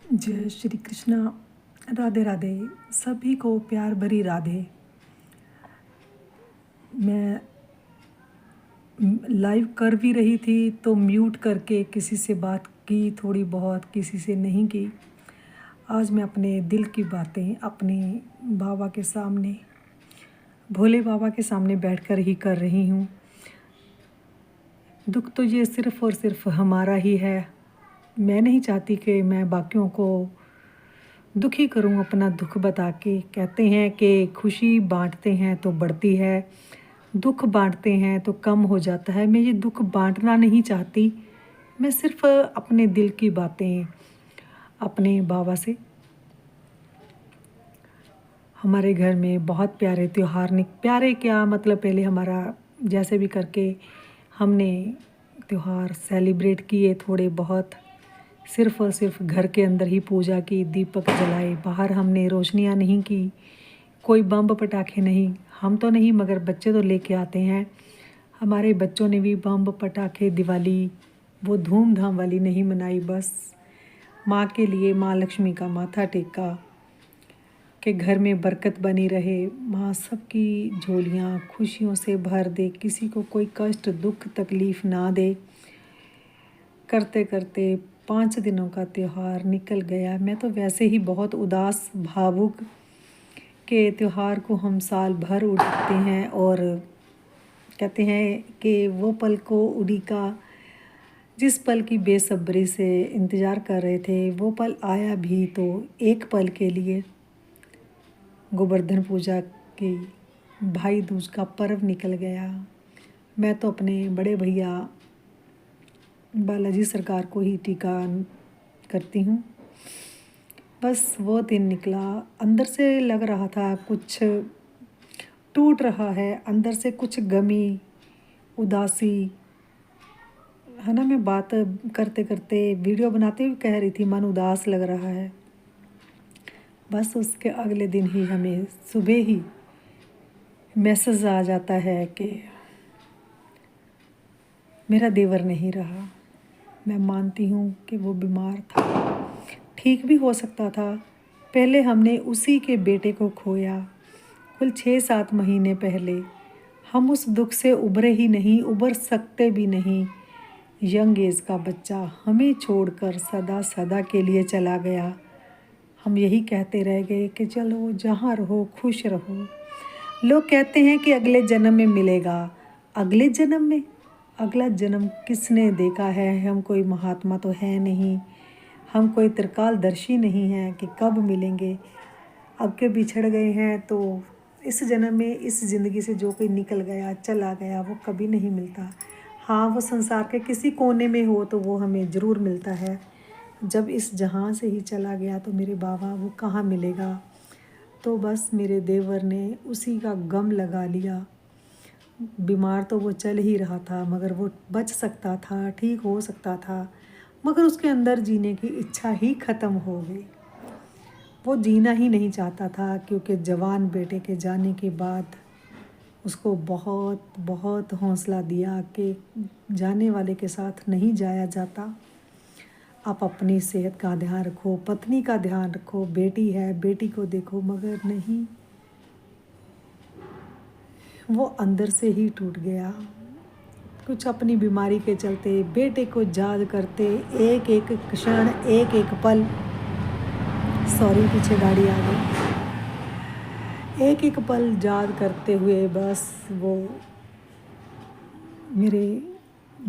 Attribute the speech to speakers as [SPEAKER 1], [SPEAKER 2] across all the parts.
[SPEAKER 1] जय श्री कृष्णा। राधे राधे। सभी को प्यार भरी राधे। मैं लाइव कर भी रही थी तो म्यूट करके किसी से बात की, थोड़ी बहुत, किसी से नहीं की। आज मैं अपने दिल की बातें अपने बाबा के सामने, भोले बाबा के सामने बैठकर ही कर रही हूँ। दुख तो ये सिर्फ़ और सिर्फ हमारा ही है। मैं नहीं चाहती कि मैं बाकियों को दुखी करूं अपना दुख बता के। कहते हैं कि खुशी बांटते हैं तो बढ़ती है, दुख बांटते हैं तो कम हो जाता है। मैं ये दुख बांटना नहीं चाहती। मैं सिर्फ अपने दिल की बातें अपने बाबा से। हमारे घर में बहुत प्यारे त्यौहार प्यारे क्या मतलब, पहले हमारा जैसे भी करके हमने त्यौहार सेलिब्रेट किए थोड़े बहुत। सिर्फ़ और सिर्फ घर के अंदर ही पूजा की, दीपक जलाए, बाहर हमने रोशनियाँ नहीं की, कोई बम पटाखे नहीं। हम तो नहीं मगर बच्चे तो लेके आते हैं। हमारे बच्चों ने भी बम पटाखे दिवाली वो धूमधाम वाली नहीं मनाई। बस माँ के लिए, माँ लक्ष्मी का माथा टेका कि घर में बरकत बनी रहे, माँ सबकी झोलियाँ खुशियों से भर दे, किसी को कोई कष्ट दुख तकलीफ़ ना दे। करते करते 5 दिनों का त्यौहार निकल गया। मैं तो वैसे ही बहुत उदास भावुक के त्यौहार को हम साल भर उड़ाते हैं और कहते हैं कि वो पल को उड़ीका, जिस पल की बेसब्री से इंतज़ार कर रहे थे वो पल आया भी तो एक पल के लिए। गोवर्धन पूजा की भाई दूज का पर्व निकल गया। मैं तो अपने बड़े भैया बालाजी सरकार को ही टीका करती हूँ। बस वो दिन निकला, अंदर से लग रहा था कुछ टूट रहा है, अंदर से कुछ गमी उदासी है ना। मैं बात करते करते वीडियो बनाते हुए कह रही थी मन उदास लग रहा है। बस उसके अगले दिन ही हमें सुबह ही मैसेज आ जाता है कि मेरा देवर नहीं रहा। मैं मानती हूँ कि वो बीमार था, ठीक भी हो सकता था। पहले हमने उसी के बेटे को खोया कुल 6-7 महीने पहले। हम उस दुख से उभरे ही नहीं, उभर सकते भी नहीं। यंग एज का बच्चा हमें छोड़कर सदा सदा के लिए चला गया। हम यही कहते रह गए कि चलो जहाँ रहो खुश रहो। लोग कहते हैं कि अगले जन्म में मिलेगा। अगले जन्म में? अगला जन्म किसने देखा है? हम कोई महात्मा तो है नहीं, हम कोई त्रिकालदर्शी नहीं हैं कि कब मिलेंगे। अब के बिछड़ गए हैं तो इस जन्म में, इस ज़िंदगी से जो कोई निकल गया चला गया वो कभी नहीं मिलता। हाँ, वो संसार के किसी कोने में हो तो वो हमें ज़रूर मिलता है। जब इस जहां से ही चला गया तो मेरे बाबा वो कहाँ मिलेगा। तो बस मेरे देवर ने उसी का गम लगा लिया। बीमार तो वो चल ही रहा था मगर वो बच सकता था, ठीक हो सकता था, मगर उसके अंदर जीने की इच्छा ही ख़त्म हो गई। वो जीना ही नहीं चाहता था क्योंकि जवान बेटे के जाने के बाद उसको बहुत बहुत हौसला दिया कि जाने वाले के साथ नहीं जाया जाता। आप अपनी सेहत का ध्यान रखो, पत्नी का ध्यान रखो, बेटी है बेटी को देखो, मगर नहीं, वो अंदर से ही टूट गया। कुछ अपनी बीमारी के चलते बेटे को याद करते एक एक क्षण, एक एक पल, सॉरी पीछे गाड़ी आ गई, एक एक पल याद करते हुए बस वो मेरे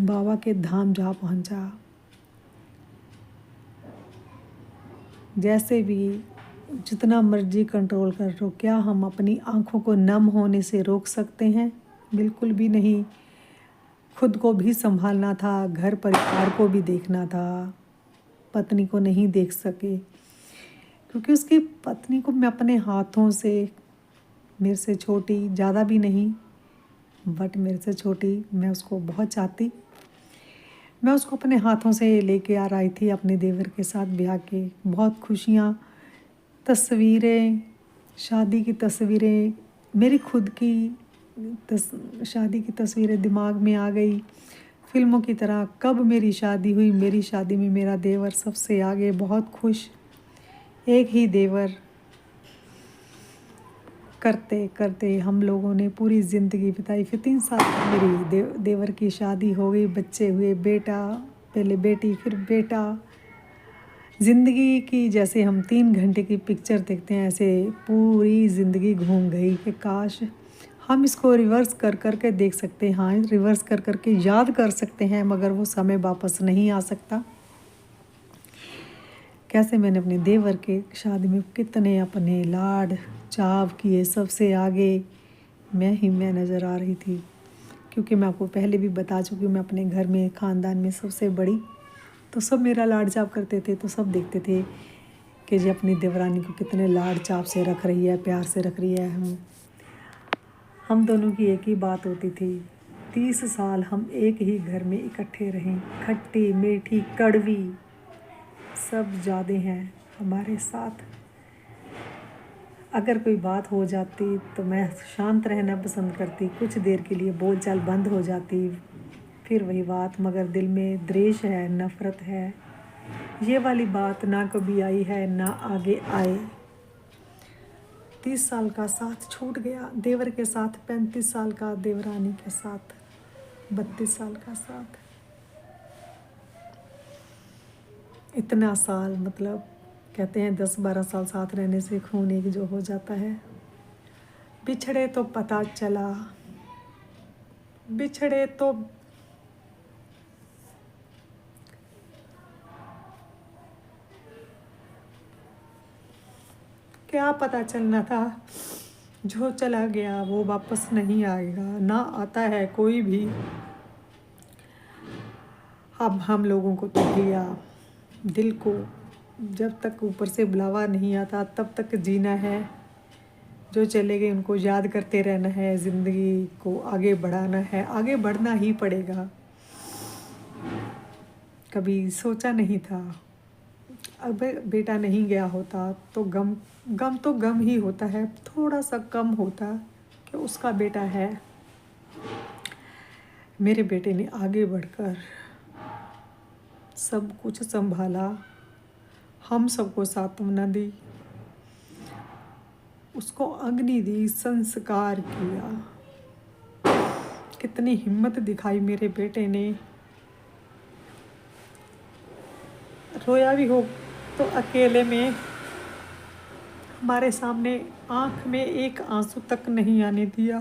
[SPEAKER 1] बाबा के धाम जा पहुंचा। जैसे भी जितना मर्जी कंट्रोल कर लो, क्या हम अपनी आँखों को नम होने से रोक सकते हैं? बिल्कुल भी नहीं। खुद को भी संभालना था, घर परिवार को भी देखना था। पत्नी को नहीं देख सके क्योंकि उसकी पत्नी को मैं अपने हाथों से, मेरे से छोटी, ज़्यादा भी नहीं बट मेरे से छोटी, मैं उसको बहुत चाहती। मैं उसको अपने हाथों से लेके आ रही थी अपने देवर के साथ ब्याह के। बहुत खुशियाँ, तस्वीरें, शादी की तस्वीरें, मेरी खुद की शादी की तस्वीरें दिमाग में आ गई फिल्मों की तरह। कब मेरी शादी हुई, मेरी शादी में मेरा देवर सबसे आगे, बहुत खुश। एक ही देवर करते करते हम लोगों ने पूरी ज़िंदगी बिताई। फिर 3 साल तक मेरी देवर की शादी हो गई, बच्चे हुए, बेटा, पहले बेटी फिर बेटा। ज़िंदगी की जैसे हम 3 घंटे की पिक्चर देखते हैं, ऐसे पूरी ज़िंदगी घूम गई कि काश हम इसको रिवर्स कर कर के देख सकते हैं। हाँ, रिवर्स कर कर के याद कर सकते हैं, मगर वो समय वापस नहीं आ सकता। कैसे मैंने अपने देवर के शादी में कितने अपने लाड चाव किए, सबसे आगे मैं नज़र आ रही थी, क्योंकि मैं आपको पहले भी बता चुकी हूँ, मैं अपने घर में ख़ानदान में सबसे बड़ी, तो सब मेरा लाड चाव करते थे। तो सब देखते थे कि जी अपनी देवरानी को कितने लाड चाव से रख रही है, प्यार से रख रही है। हम दोनों की एक ही बात होती थी। 30 साल हम एक ही घर में इकट्ठे रहें, खट्टी मीठी कड़वी सब यादें हैं हमारे साथ। अगर कोई बात हो जाती तो मैं शांत रहना पसंद करती, कुछ देर के लिए बोलचाल बंद हो जाती, फिर वही बात, मगर दिल में द्वेष है, नफ़रत है। ये वाली बात ना कभी आई है, ना आगे आए। 30 साल का साथ छूट गया देवर के साथ, 35 साल का देवरानी के साथ, 32 साल का साथ। इतना साल, मतलब कहते हैं 10-12 साल साथ रहने से खून एक जो हो जाता है। बिछड़े तो पता चला, बिछड़े तो क्या पता चलना था, जो चला गया वो वापस नहीं आएगा, ना आता है कोई भी। अब हम लोगों को तो भैया दिल को जब तक ऊपर से बुलावा नहीं आता तब तक जीना है। जो चले गए उनको याद करते रहना है, ज़िंदगी को आगे बढ़ाना है, आगे बढ़ना ही पड़ेगा। कभी सोचा नहीं था, अब बेटा नहीं गया होता तो गम गम तो गम ही होता है, थोड़ा सा कम होता कि उसका बेटा है। मेरे बेटे ने आगे बढ़कर सब कुछ संभाला, हम सबको सांत्वना दी, उसको अग्नि दी, संस्कार किया। कितनी हिम्मत दिखाई मेरे बेटे ने। रोया भी हो तो अकेले में, हमारे सामने आँख में एक आंसू तक नहीं आने दिया।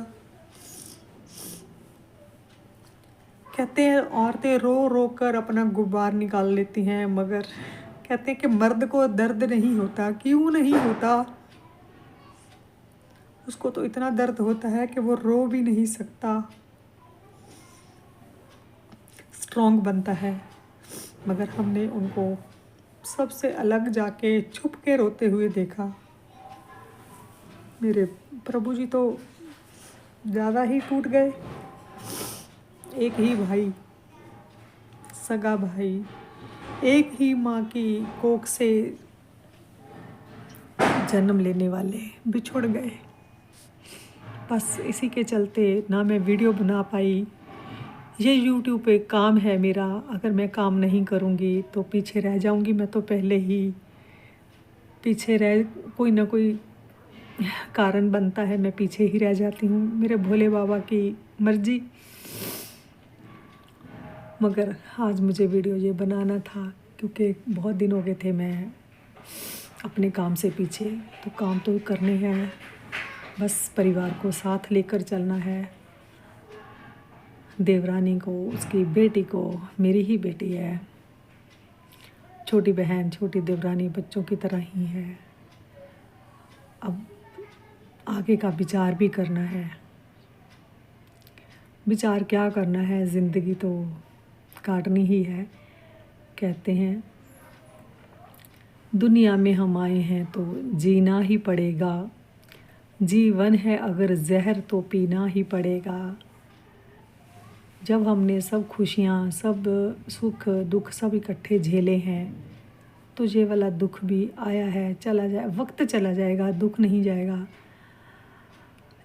[SPEAKER 1] कहते हैं औरतें रो रो कर अपना गुबार निकाल लेती हैं, मगर कहते हैं कि मर्द को दर्द नहीं होता। क्यों नहीं होता? उसको तो इतना दर्द होता है कि वो रो भी नहीं सकता, स्ट्रॉन्ग बनता है। मगर हमने उनको सबसे अलग जाके छुप के रोते हुए देखा। मेरे प्रभु जी तो ज़्यादा ही टूट गए। एक ही भाई, सगा भाई, एक ही माँ की कोख से जन्म लेने वाले बिछुड़ गए। बस इसी के चलते ना मैं वीडियो बना पाई। ये YouTube पे काम है मेरा, अगर मैं काम नहीं करूँगी तो पीछे रह जाऊँगी। मैं तो पहले ही पीछे रह, कोई ना कोई कारण बनता है, मैं पीछे ही रह जाती हूँ। मेरे भोले बाबा की मर्जी। मगर आज मुझे वीडियो ये बनाना था, क्योंकि बहुत दिन हो गए थे मैं अपने काम से पीछे। तो काम तो करने हैं, बस परिवार को साथ लेकर चलना है। देवरानी को, उसकी बेटी को, मेरी ही बेटी है, छोटी बहन, छोटी देवरानी बच्चों की तरह ही है। अब आगे का विचार भी करना है। विचार क्या करना है, ज़िंदगी तो काटनी ही है। कहते हैं दुनिया में हम आए हैं तो जीना ही पड़ेगा, जीवन है अगर जहर तो पीना ही पड़ेगा। जब हमने सब खुशियाँ, सब सुख दुख सब इकट्ठे झेले हैं, तो ये वाला दुख भी आया है, चला जाए, वक्त चला जाएगा, दुख नहीं जाएगा।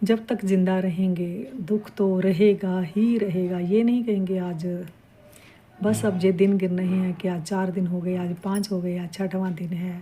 [SPEAKER 1] जब तक ज़िंदा रहेंगे दुख तो रहेगा ही रहेगा। ये नहीं कहेंगे आज बस अब ये दिन गिन रहे हैं कि आज 4 दिन हो गए, आज 5 हो गए, आज 6वां दिन है।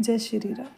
[SPEAKER 1] जय श्री राम।